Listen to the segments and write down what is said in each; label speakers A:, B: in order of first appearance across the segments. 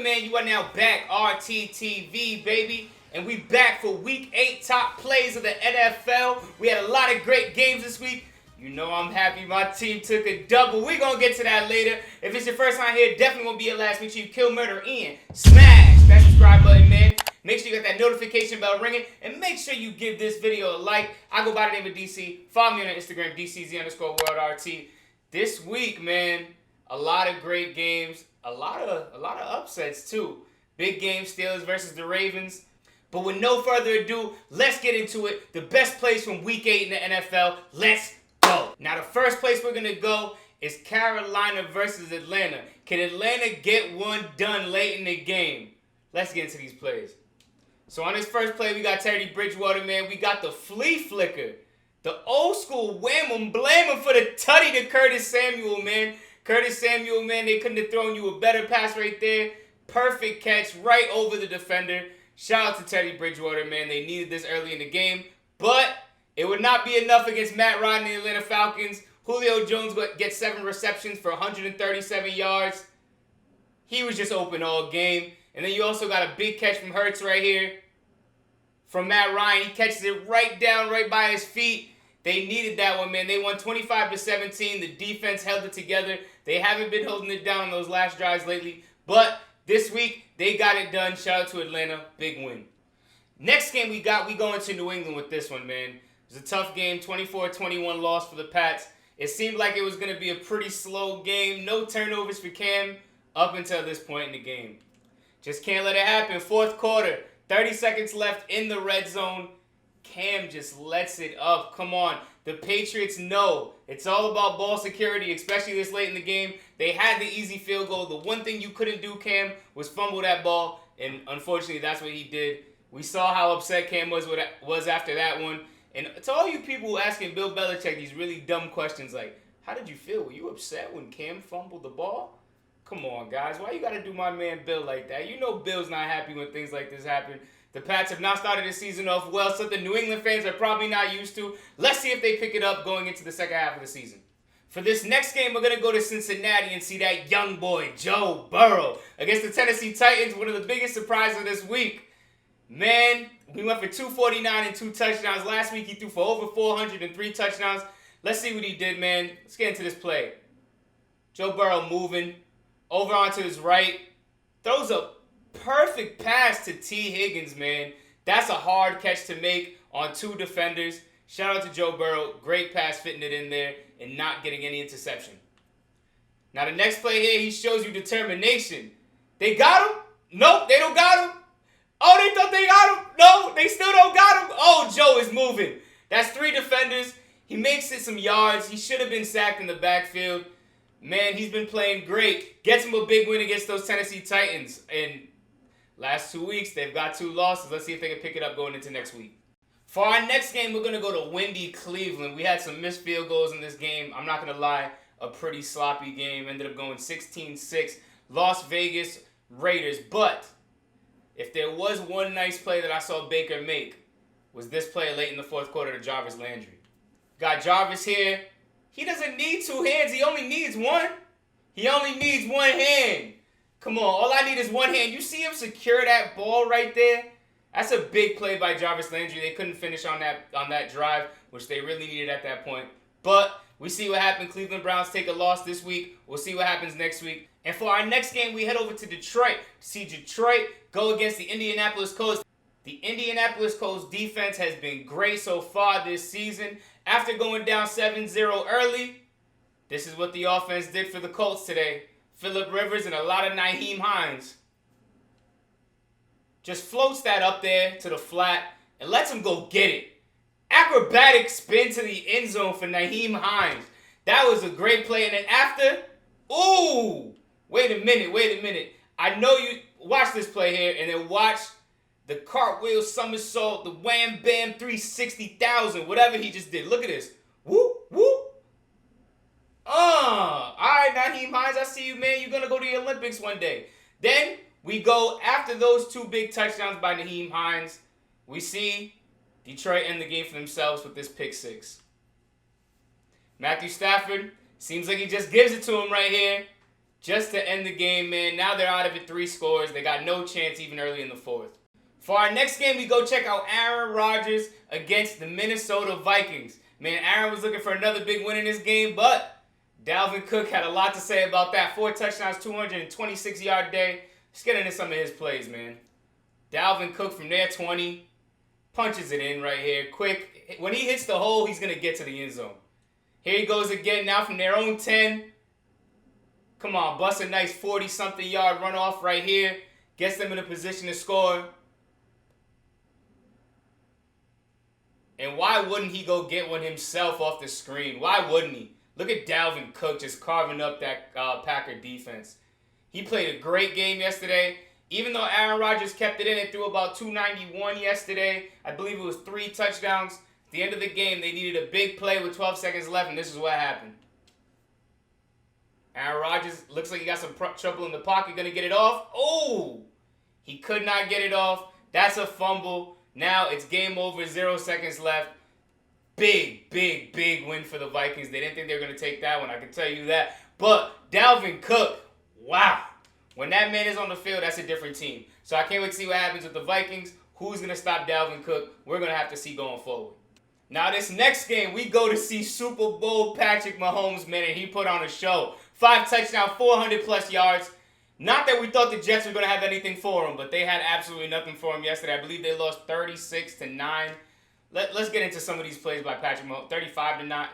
A: good, man? You are now back, RTTV, baby. And we back for Week 8 top plays of the NFL. We had a lot of great games this week. You know I'm happy my team took a double. We're going to get to that later. If it's your first time here, definitely won't be your last. Make sure you kill murder and smash that subscribe button, man. Make sure you got that notification bell ringing. And make sure you give this video a like. I go by the name of DC. Follow me on Instagram, DCZ_WorldRT. This week, man, a lot of great games. A lot of upsets, too. Big game, Steelers versus the Ravens. But with no further ado, let's get into it. The best plays from Week 8 in the NFL. Let's go. Now, the first place we're going to go is Carolina versus Atlanta. Can Atlanta get one done late in the game? Let's get into these plays. So on this first play, we got Teddy Bridgewater, man. We got the flea flicker. The old school wham 'em, blame 'em for the tutty to Curtis Samuel, man. Curtis Samuel, man, they couldn't have thrown you a better pass right there. Perfect catch right over the defender. Shout out to Teddy Bridgewater, man. They needed this early in the game. But it would not be enough against Matt Ryan and the Atlanta Falcons. Julio Jones gets 7 receptions for 137 yards. He was just open all game. And then you also got a big catch from Hurts right here. From Matt Ryan. He catches it right down, right by his feet. They needed that one, man. They won 25-17. The defense held it together. They haven't been holding it down on those last drives lately. But this week, they got it done. Shout out to Atlanta. Big win. Next game we go into New England with this one, man. It was a tough game. 24-21 loss for the Pats. It seemed like it was going to be a pretty slow game. No turnovers for Cam up until this point in the game. Just can't let it happen. Fourth quarter. 30 seconds left in the red zone. Cam just lets it up. Come on. The Patriots know it's all about ball security, especially this late in the game. They had the easy field goal. The one thing you couldn't do, Cam, was fumble that ball, and unfortunately, that's what he did. We saw how upset Cam was after that one. And to all you people asking Bill Belichick these really dumb questions like, how did you feel? Were you upset when Cam fumbled the ball? Come on, guys. Why you got to do my man Bill like that? You know Bill's not happy when things like this happen. The Pats have not started the season off well, something New England fans are probably not used to. Let's see if they pick it up going into the second half of the season. For this next game, we're going to go to Cincinnati and see that young boy, Joe Burrow, against the Tennessee Titans, one of the biggest surprises of this week. Man, we went for 249 and 2 touchdowns. Last week, he threw for over 400 and 3 touchdowns. Let's see what he did, man. Let's get into this play. Joe Burrow moving over onto his right. Throws a perfect pass to T. Higgins, man. That's a hard catch to make on 2 defenders. Shout out to Joe Burrow. Great pass fitting it in there and not getting any interception. Now the next play here, he shows you determination. They got him? Nope, they don't got him. Oh, they thought they got him? No, they still don't got him. Oh, Joe is moving. That's 3 defenders. He makes it some yards. He should have been sacked in the backfield. Man, he's been playing great. Gets him a big win against those Tennessee Titans. And last 2 weeks, they've got 2 losses. Let's see if they can pick it up going into next week. For our next game, we're going to go to windy Cleveland. We had some missed field goals in this game. I'm not going to lie, a pretty sloppy game. Ended up going 16-6. Las Vegas Raiders. But if there was one nice play that I saw Baker make, was this play late in the fourth quarter to Jarvis Landry. Got Jarvis here. He doesn't need 2 hands. He only needs 1. He only needs 1 hand. Come on, all I need is 1 hand. You see him secure that ball right there? That's a big play by Jarvis Landry. They couldn't finish on that drive, which they really needed at that point. But we see what happened. Cleveland Browns take a loss this week. We'll see what happens next week. And for our next game, we head over to Detroit to see Detroit go against the Indianapolis Colts. The Indianapolis Colts defense has been great so far this season. After going down 7-0 early, this is what the offense did for the Colts today. Phillip Rivers and a lot of Nyheim Hines. Just floats that up there to the flat and lets him go get it. Acrobatic spin to the end zone for Nyheim Hines. That was a great play. And then after, ooh, wait a minute. I know you watch this play here and then watch the cartwheel somersault, the wham bam 360,000, whatever he just did. Look at this. Whoop, whoop. All right, Nyheim Hines, I see you, man. You're going to go to the Olympics one day. Then we go, after those 2 big touchdowns by Nyheim Hines, we see Detroit end the game for themselves with this pick 6. Matthew Stafford, seems like he just gives it to him right here. just to end the game, man. Now they're out of it 3 scores. They got no chance even early in the 4th. For our next game, we go check out Aaron Rodgers against the Minnesota Vikings. Man, Aaron was looking for another big win in this game, but Dalvin Cook had a lot to say about that. 4 touchdowns, 226-yard day. Let's get into some of his plays, man. Dalvin Cook from their 20 punches it in right here. Quick. When he hits the hole, he's going to get to the end zone. Here he goes again now from their own 10. Come on, bust a nice 40-something yard runoff right here. Gets them in a position to score. And why wouldn't he go get one himself off the screen? Why wouldn't he? Look at Dalvin Cook just carving up that Packer defense. He played a great game yesterday. Even though Aaron Rodgers kept it in and threw about 291 yesterday, I believe it was 3 touchdowns. At the end of the game, they needed a big play with 12 seconds left, and this is what happened. Aaron Rodgers looks like he got some trouble in the pocket, going to get it off. Oh! He could not get it off. That's a fumble. Now it's game over, 0 seconds left. Big, big, big win for the Vikings. They didn't think they were going to take that one, I can tell you that. But Dalvin Cook, wow. When that man is on the field, that's a different team. So I can't wait to see what happens with the Vikings. Who's going to stop Dalvin Cook? We're going to have to see going forward. Now this next game, we go to see Super Bowl Patrick Mahomes, man, and he put on a show. 5 touchdowns, 400-plus yards. Not that we thought the Jets were going to have anything for him, but they had absolutely nothing for him yesterday. I believe they lost 36-9. Let's get into some of these plays by Patrick Mahomes. 35-9.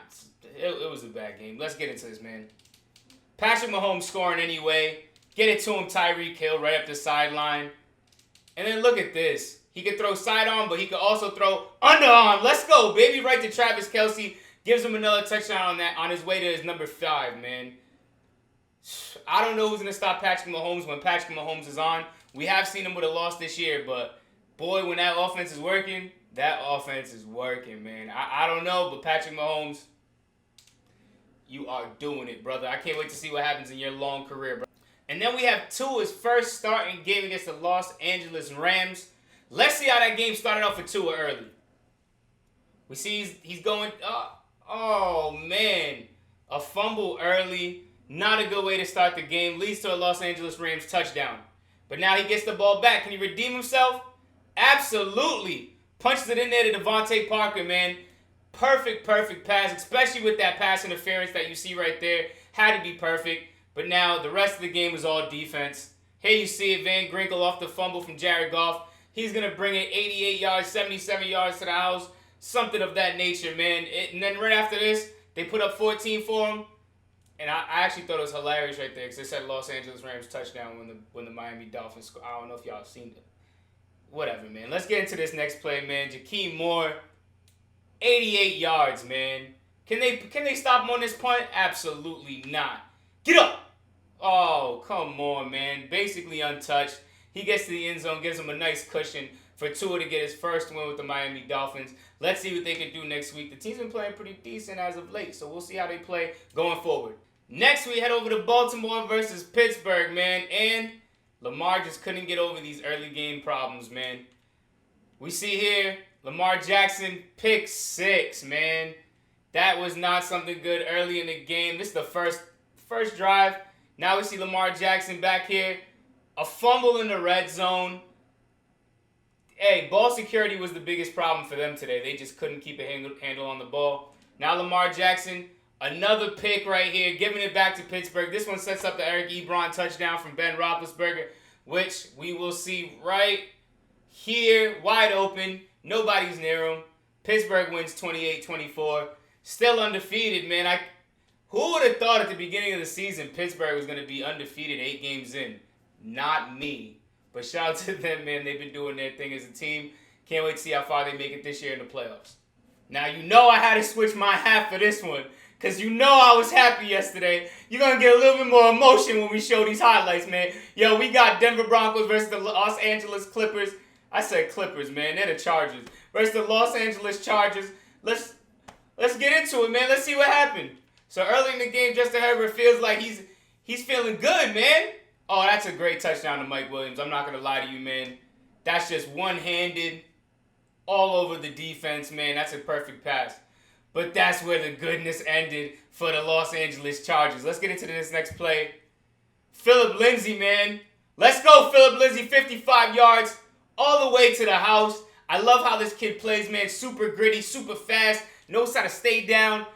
A: It was a bad game. Let's get into this, man. Patrick Mahomes scoring anyway. Get it to him, Tyreek Hill, right up the sideline. And then look at this. He could throw sidearm, but he could also throw underarm. Let's go, baby. Right to Travis Kelce. Gives him another touchdown on his way to his number 5, man. I don't know who's going to stop Patrick Mahomes when Patrick Mahomes is on. We have seen him with a loss this year, but boy, when that offense is working, man. I don't know, but Patrick Mahomes, you are doing it, brother. I can't wait to see what happens in your long career, bro. And then we have Tua's first starting game against the Los Angeles Rams. Let's see how that game started off for Tua early. We see he's going, oh man, a fumble early. Not a good way to start the game. Leads to a Los Angeles Rams touchdown. But now he gets the ball back. Can he redeem himself? Absolutely. Punches it in there to Devontae Parker, man. Perfect pass, especially with that pass interference that you see right there. Had to be perfect. But now the rest of the game was all defense. Here you see it, Van Ginkel off the fumble from Jared Goff. He's going to bring it 88 yards, 77 yards to the house. Something of that nature, man. And then right after this, they put up 14 for him. And I actually thought it was hilarious right there because they said Los Angeles Rams touchdown when the Miami Dolphins scored. I don't know if y'all seen it. Whatever, man. Let's get into this next play, man. Jakeem Moore, 88 yards, man. Can they stop him on this punt? Absolutely not. Get up! Oh, come on, man. Basically untouched. He gets to the end zone, gives him a nice cushion for Tua to get his first win with the Miami Dolphins. Let's see what they can do next week. The team's been playing pretty decent as of late, so we'll see how they play going forward. Next, we head over to Baltimore versus Pittsburgh, man. And Lamar just couldn't get over these early game problems, man. We see here, Lamar Jackson, pick 6, man. That was not something good early in the game. This is the first drive. Now we see Lamar Jackson back here. A fumble in the red zone. Hey, ball security was the biggest problem for them today. They just couldn't keep a handle on the ball. Now Lamar Jackson, another pick right here, giving it back to Pittsburgh. This one sets up the Eric Ebron touchdown from Ben Roethlisberger, which we will see right here, wide open. Nobody's near him. Pittsburgh wins 28-24. Still undefeated, man. Who would have thought at the beginning of the season Pittsburgh was going to be undefeated 8 games in? Not me. But shout out to them, man. They've been doing their thing as a team. Can't wait to see how far they make it this year in the playoffs. Now, you know I had to switch my hat for this one. Because you know I was happy yesterday. You're going to get a little bit more emotion when we show these highlights, man. Yo, we got Denver Broncos versus the Los Angeles Clippers. I said Clippers, man. They're the Chargers. Versus the Los Angeles Chargers. Let's get into it, man. Let's see what happened. So early in the game, Justin Herbert feels like he's feeling good, man. Oh, that's a great touchdown to Mike Williams. I'm not going to lie to you, man. That's just one-handed all over the defense, man. That's a perfect pass. But that's where the goodness ended for the Los Angeles Chargers. Let's get into this next play. Phillip Lindsay, man. Let's go, Phillip Lindsay. 55 yards all the way to the house. I love how this kid plays, man. Super gritty, super fast. Knows how to stay down.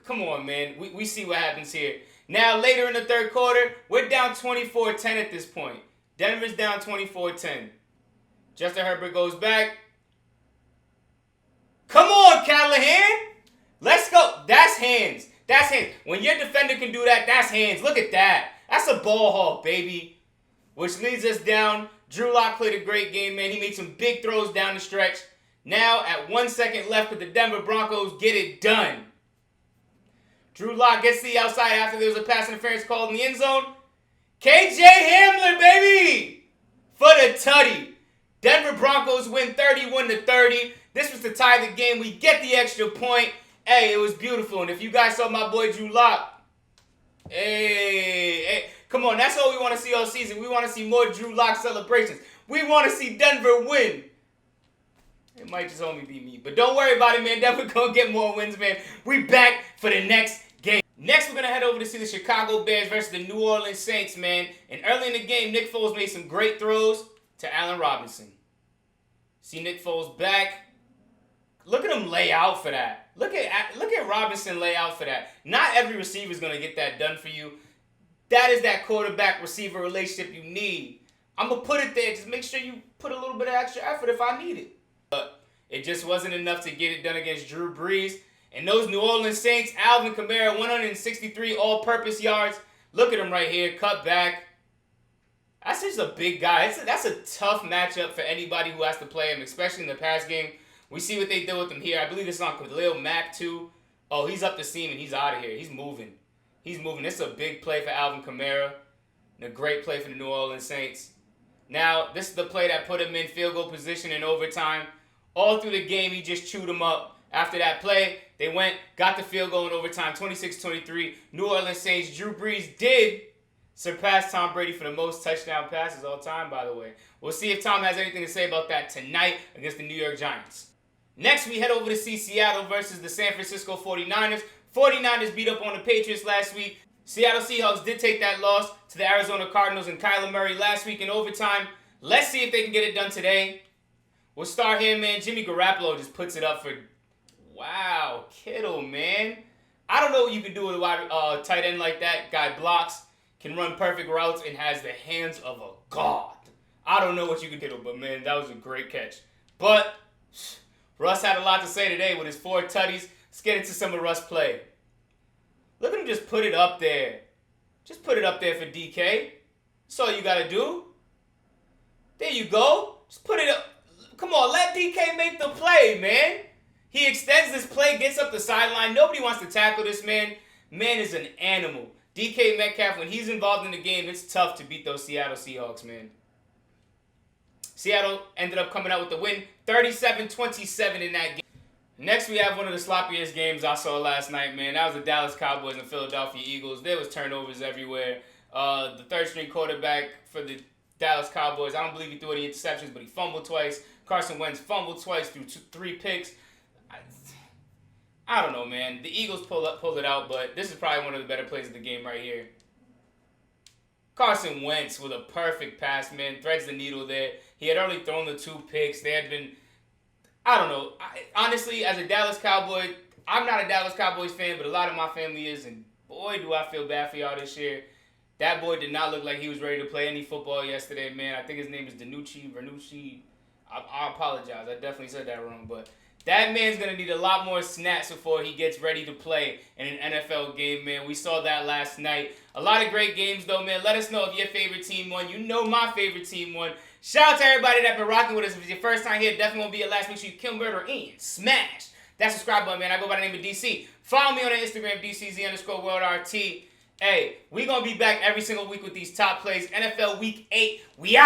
A: Come on, man. We see what happens here. Now, later in the third quarter, we're down 24-10 at this point. Denver's down 24-10. Justin Herbert goes back. Come on, Callahan. Let's go. That's hands. That's hands. When your defender can do that, that's hands. Look at that. That's a ball hawk, baby. Which leads us down. Drew Lock played a great game, man. He made some big throws down the stretch. Now, at 1 second left with the Denver Broncos, get it done. Drew Lock gets to the outside after there was a pass interference called in the end zone. KJ Hamler, baby! For the tutty. Denver Broncos win 31-30. This was to tie the game. We get the extra point. Hey, it was beautiful. And if you guys saw my boy Drew Lock, hey, come on. That's all we want to see all season. We want to see more Drew Lock celebrations. We want to see Denver win. It might just only be me. But don't worry about it, man. Denver going to get more wins, man. We back for the next game. Next, we're going to head over to see the Chicago Bears versus the New Orleans Saints, man. And early in the game, Nick Foles made some great throws to Allen Robinson. See Nick Foles back. Look at him lay out for that. Look at Robinson lay out for that. Not every receiver is going to get that done for you. That is that quarterback-receiver relationship you need. I'm going to put it there. Just make sure you put a little bit of extra effort if I need it. But it just wasn't enough to get it done against Drew Brees. And those New Orleans Saints, Alvin Kamara, 163 all-purpose yards. Look at him right here. Cut back. That's just a big guy. That's a tough matchup for anybody who has to play him, especially in the pass game. We see what they did with him here. I believe it's on Khalil Mack, too. Oh, he's up the seam, and he's out of here. He's moving. He's moving. This is a big play for Alvin Kamara. And a great play for the New Orleans Saints. Now, this is the play that put him in field goal position in overtime. All through the game, he just chewed him up. After that play, they got the field goal in overtime, 26-23. New Orleans Saints. Drew Brees did surpass Tom Brady for the most touchdown passes all time, by the way. We'll see if Tom has anything to say about that tonight against the New York Giants. Next, we head over to see Seattle versus the San Francisco 49ers. 49ers beat up on the Patriots last week. Seattle Seahawks did take that loss to the Arizona Cardinals and Kyler Murray last week in overtime. Let's see if they can get it done today. We'll start here, man. Jimmy Garoppolo just puts it up for... Wow, Kittle, man. I don't know what you can do with a tight end like that. Guy blocks, can run perfect routes, and has the hands of a god. I don't know what you can do, but, man, that was a great catch. But... Russ had a lot to say today with his 4 tutties. Let's get into some of Russ' play. Look at him just put it up there. Just put it up there for DK. That's all you got to do. There you go. Just put it up. Come on, let DK make the play, man. He extends this play, gets up the sideline. Nobody wants to tackle this man. Man is an animal. DK Metcalf, when he's involved in the game, it's tough to beat those Seattle Seahawks, man. Seattle ended up coming out with the win, 37-27 in that game. Next, we have one of the sloppiest games I saw last night, man. That was the Dallas Cowboys and Philadelphia Eagles. There was turnovers everywhere. The third-string quarterback for the Dallas Cowboys, I don't believe he threw any interceptions, but he fumbled twice. Carson Wentz fumbled twice through 3 picks. I don't know, man. The Eagles pulled it out, but this is probably one of the better plays of the game right here. Carson Wentz with a perfect pass, man. Threads the needle there. He had already thrown the 2 picks. They had been, I don't know. Honestly, as a Dallas Cowboy, I'm not a Dallas Cowboys fan, but a lot of my family is, and boy, do I feel bad for y'all this year. That boy did not look like he was ready to play any football yesterday, man. I think his name is Vernucci. I apologize. I definitely said that wrong, but that man's going to need a lot more snaps before he gets ready to play in an NFL game, man. We saw that last night. A lot of great games, though, man. Let us know if your favorite team won. You know my favorite team won. Shout out to everybody that's been rocking with us. If it's your first time here, definitely won't be your last. Make sure you kill, murder, and smash that subscribe button, man. I go by the name of DC. Follow me on Instagram, DCZ_WorldRT. Hey, we going to be back every single week with these top plays. NFL Week 8, we out.